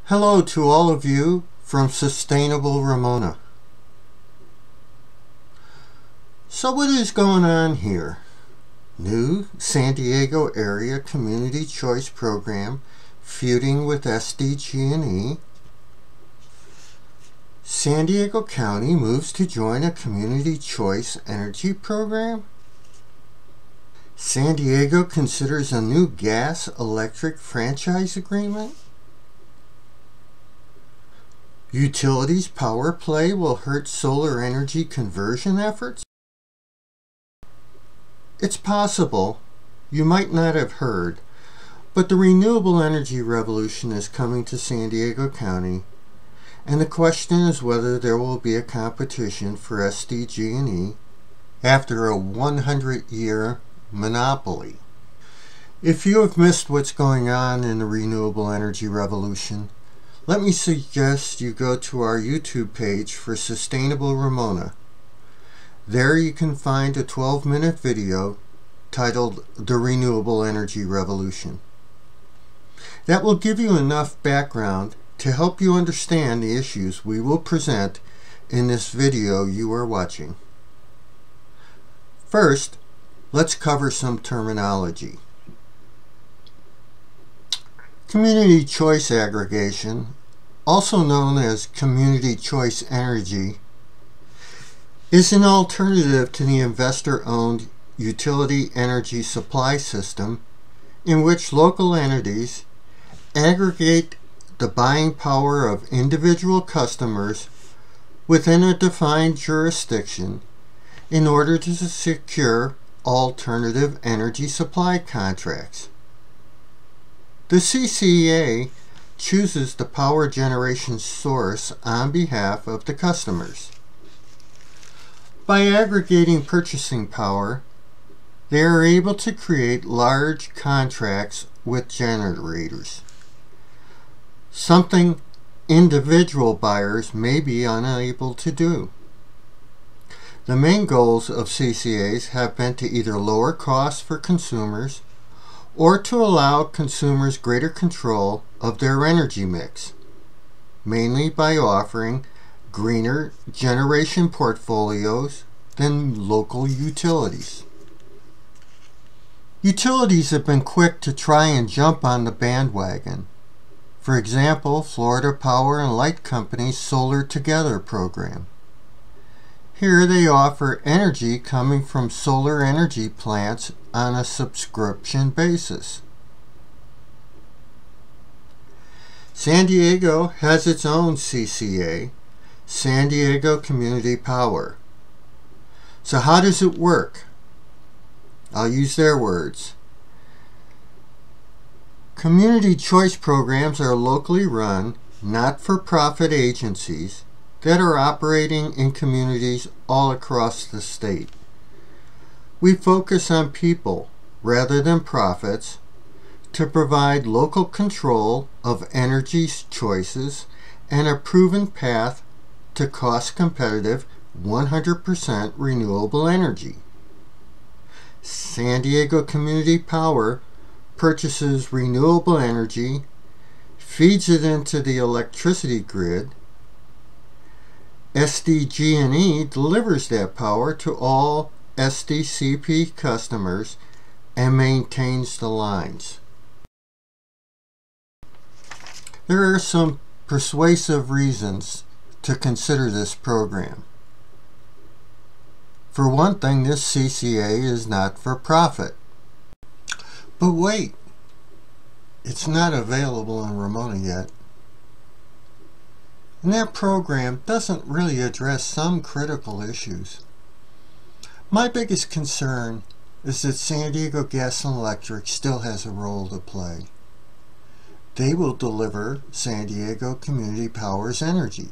Hello to all of you from Sustainable Ramona. So what is going on here? New San Diego Area Community Choice Program feuding with SDG&E. San Diego County moves to join a Community Choice Energy Program. San Diego considers a new gas-electric franchise agreement. Utilities power play will hurt solar energy conversion efforts. It's possible you might not have heard, but the renewable energy revolution is coming to San Diego County, and the question is whether there will be a competition for SDG&E after a 100-year monopoly. If you have missed what's going on in the renewable energy revolution, let me suggest you go to our YouTube page for Sustainable Ramona. There you can find a 12-minute video titled The Renewable Energy Revolution. That will give you enough background to help you understand the issues we will present in this video you are watching. First, let's cover some terminology. Community choice aggregation, also known as community choice energy, is an alternative to the investor-owned utility energy supply system in which local entities aggregate the buying power of individual customers within a defined jurisdiction in order to secure alternative energy supply contracts. The CCA chooses the power generation source on behalf of the customers. By aggregating purchasing power, they are able to create large contracts with generators, something individual buyers may be unable to do. The main goals of CCAs have been to either lower costs for consumers or to allow consumers greater control of their energy mix, mainly by offering greener generation portfolios than local utilities. Utilities have been quick to try and jump on the bandwagon. For example, Florida Power and Light Company's Solar Together program. Here they offer energy coming from solar energy plants on a subscription basis. San Diego has its own CCA, San Diego Community Power. So how does it work? I'll use their words. Community choice programs are locally run, not-for-profit agencies that are operating in communities all across the state. We focus on people rather than profits to provide local control of energy choices and a proven path to cost-competitive 100% renewable energy. San Diego Community Power purchases renewable energy, feeds it into the electricity grid. SDG&E delivers that power to all SDCP customers and maintains the lines. There are some persuasive reasons to consider this program. For one thing, this CCA is not for profit. But wait, it's not available in Ramona yet. And that program doesn't really address some critical issues. My biggest concern is that San Diego Gas and Electric still has a role to play. They will deliver San Diego Community Power's energy.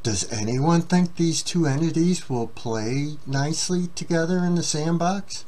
Does anyone think these two entities will play nicely together in the sandbox?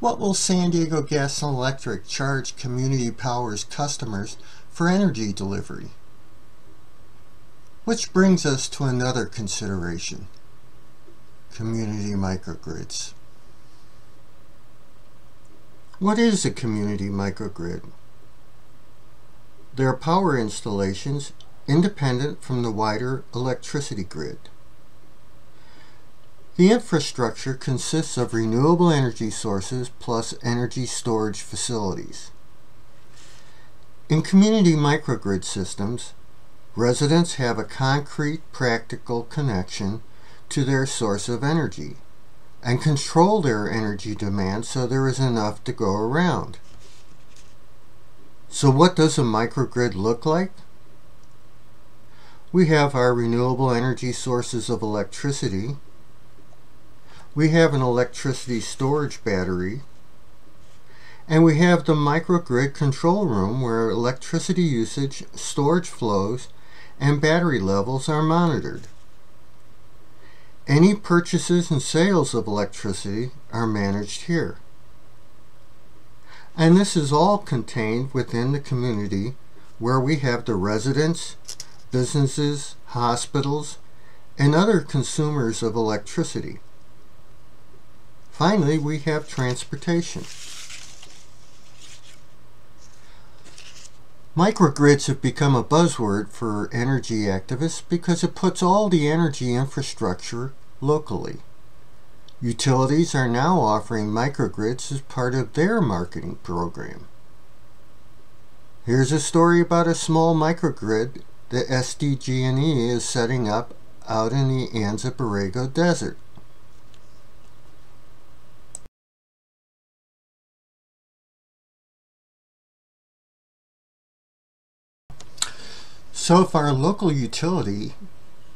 What will San Diego Gas and Electric charge Community Power's customers for energy delivery? Which brings us to another consideration: community microgrids. What is a community microgrid? their power installations independent from the wider electricity grid. The infrastructure consists of renewable energy sources plus energy storage facilities. In community microgrid systems, residents have a concrete, practical connection to their source of energy and control their energy demand so there is enough to go around. So what does a microgrid look like? We have our renewable energy sources of electricity. We have an electricity storage battery. And we have the microgrid control room where electricity usage, storage flows, and battery levels are monitored. Any purchases and sales of electricity are managed here. And this is all contained within the community where we have the residents, businesses, hospitals, and other consumers of electricity. Finally, we have transportation. Microgrids have become a buzzword for energy activists because it puts all the energy infrastructure locally. Utilities are now offering microgrids as part of their marketing program. Here's a story about a small microgrid that SDG&E is setting up out in the Anza-Borrego Desert. So if our local utility,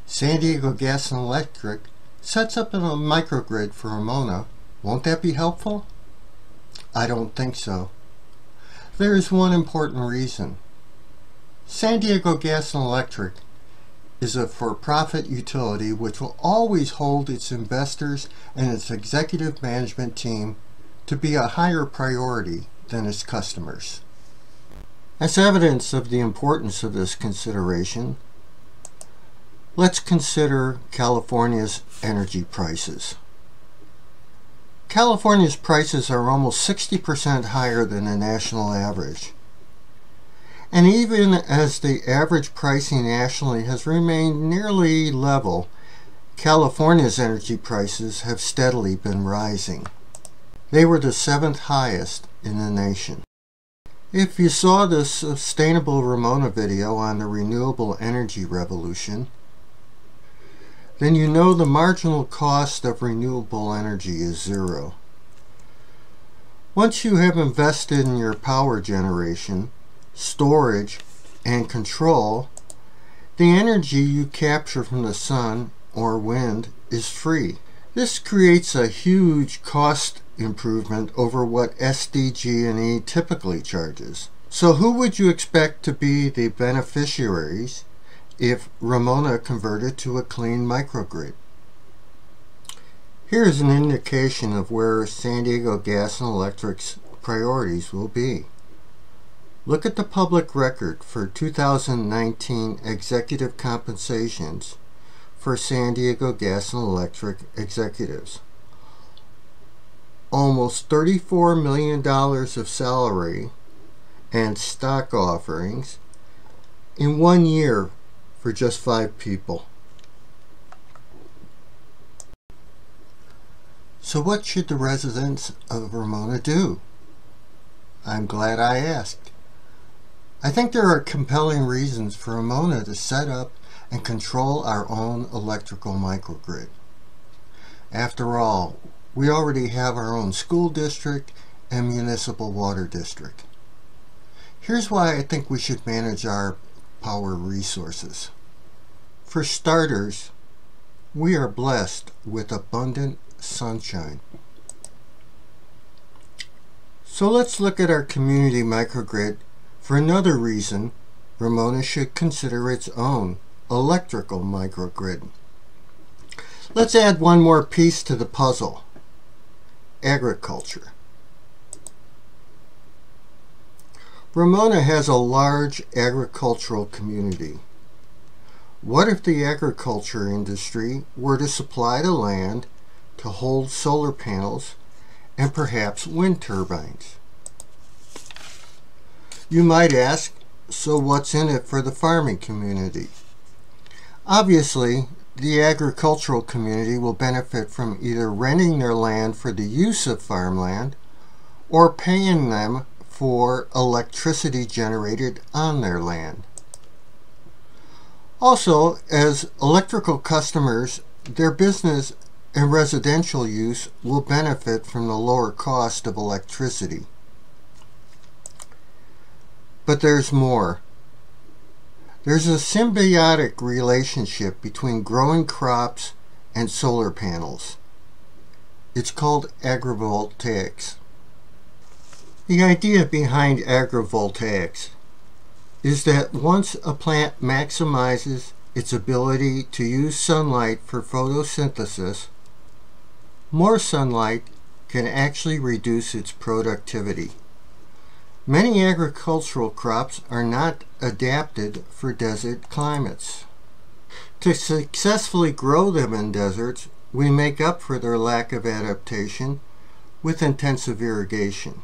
San Diego Gas and Electric, sets up a microgrid for Ramona, won't that be helpful? I don't think so. There is one important reason. San Diego Gas and Electric is a for-profit utility which will always hold its investors and its executive management team to be a higher priority than its customers. As evidence of the importance of this consideration, let's consider California's energy prices. California's prices are almost 60% higher than the national average. And even as the average pricing nationally has remained nearly level, California's energy prices have steadily been rising. They were the 7th highest in the nation. If you saw the Sustainable Ramona video on the renewable energy revolution, then you know the marginal cost of renewable energy is zero. Once you have invested in your power generation, storage, and control, the energy you capture from the sun or wind is free. This creates a huge cost improvement over what SDG&E typically charges. So who would you expect to be the beneficiaries if Ramona converted to a clean microgrid? Here's an indication of where San Diego Gas and Electric's priorities will be. Look at the public record for 2019 executive compensations for San Diego Gas and Electric executives. Almost $34 million of salary and stock offerings in 1 year for just 5 people. So what should the residents of Ramona do? I'm glad I asked. I think there are compelling reasons for Ramona to set up and control our own electrical microgrid. After all, we already have our own school district and municipal water district. Here's why I think we should manage our power resources. For starters, we are blessed with abundant sunshine. So let's look at our community microgrid for another reason Ramona should consider its own electrical microgrid. Let's add one more piece to the puzzle: agriculture. Ramona has a large agricultural community. What if the agriculture industry were to supply the land to hold solar panels and perhaps wind turbines? You might ask, So what's in it for the farming community? Obviously, the agricultural community will benefit from either renting their land for the use of farmland or paying them for electricity generated on their land. Also, as electrical customers, their business and residential use will benefit from the lower cost of electricity. But there's more. There's a symbiotic relationship between growing crops and solar panels. It's called agrivoltaics. The idea behind agrivoltaics is that once a plant maximizes its ability to use sunlight for photosynthesis, more sunlight can actually reduce its productivity. Many agricultural crops are not adapted for desert climates. To successfully grow them in deserts, we make up for their lack of adaptation with intensive irrigation.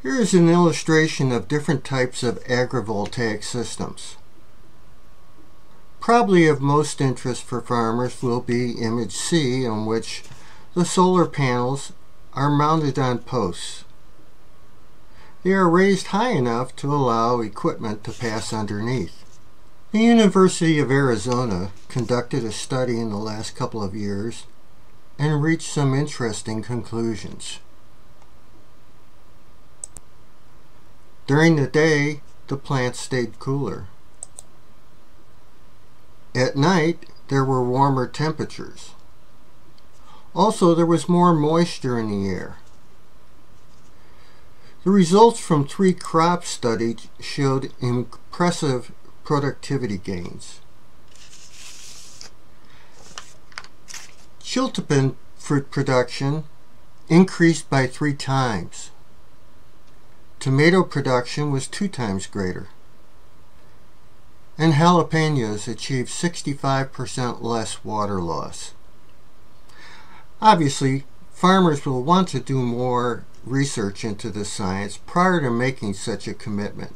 Here is an illustration of different types of agrivoltaic systems. Probably of most interest for farmers will be image C, in which the solar panels are mounted on posts. They are raised high enough to allow equipment to pass underneath. The University of Arizona conducted a study in the last couple of years and reached some interesting conclusions. During the day, the plants stayed cooler. At night, there were warmer temperatures. Also, there was more moisture in the air. The results from 3 crops studied showed impressive productivity gains. Chiltepin fruit production increased by 3 times. Tomato production was 2 times greater. And jalapenos achieved 65% less water loss. Obviously, farmers will want to do more research into this science prior to making such a commitment.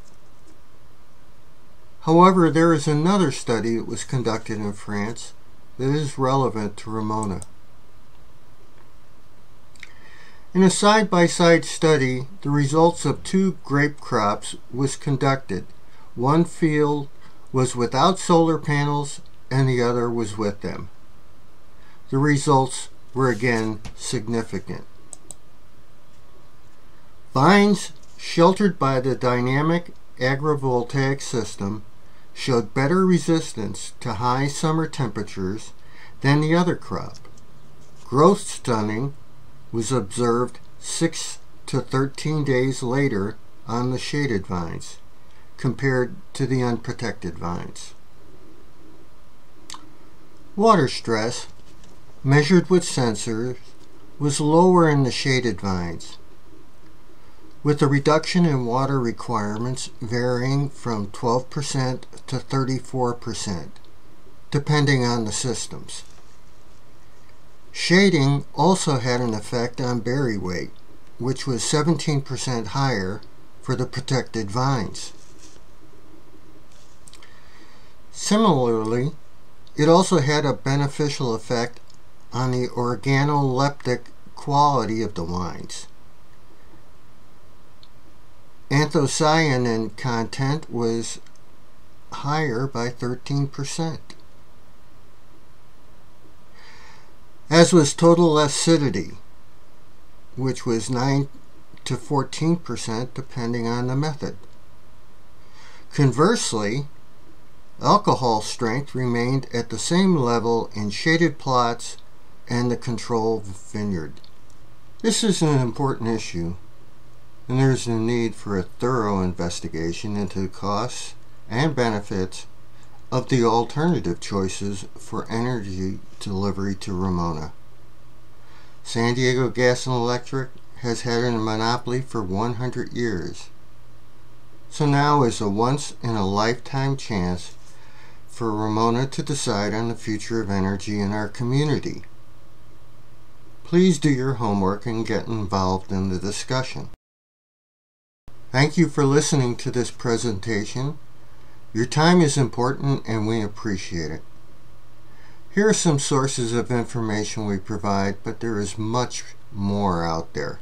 However, there is another study that was conducted in France that is relevant to Ramona. In a side-by-side study, the results of 2 grape crops was conducted. One field was without solar panels and the other was with them. The results were again significant. Vines sheltered by the dynamic agrivoltaic system showed better resistance to high summer temperatures than the other crop. Growth stunting was observed 6 to 13 days later on the shaded vines compared to the unprotected vines. Water stress, measured with sensors, was lower in the shaded vines, with a reduction in water requirements varying from 12% to 34%, depending on the systems. Shading also had an effect on berry weight, which was 17% higher for the protected vines. Similarly, it also had a beneficial effect on the organoleptic quality of the wines. Anthocyanin content was higher by 13%. As was total acidity, which was 9 to 14% depending on the method. Conversely, alcohol strength remained at the same level in shaded plots and the control vineyard. This is an important issue, and there is a need for a thorough investigation into the costs and benefits of the alternative choices for energy delivery to Ramona. San Diego Gas and Electric has had a monopoly for 100 years, so now is a once-in-a-lifetime chance for Ramona to decide on the future of energy in our community. Please do your homework and get involved in the discussion. Thank you for listening to this presentation. Your time is important and we appreciate it. Here are some sources of information we provide, but there is much more out there.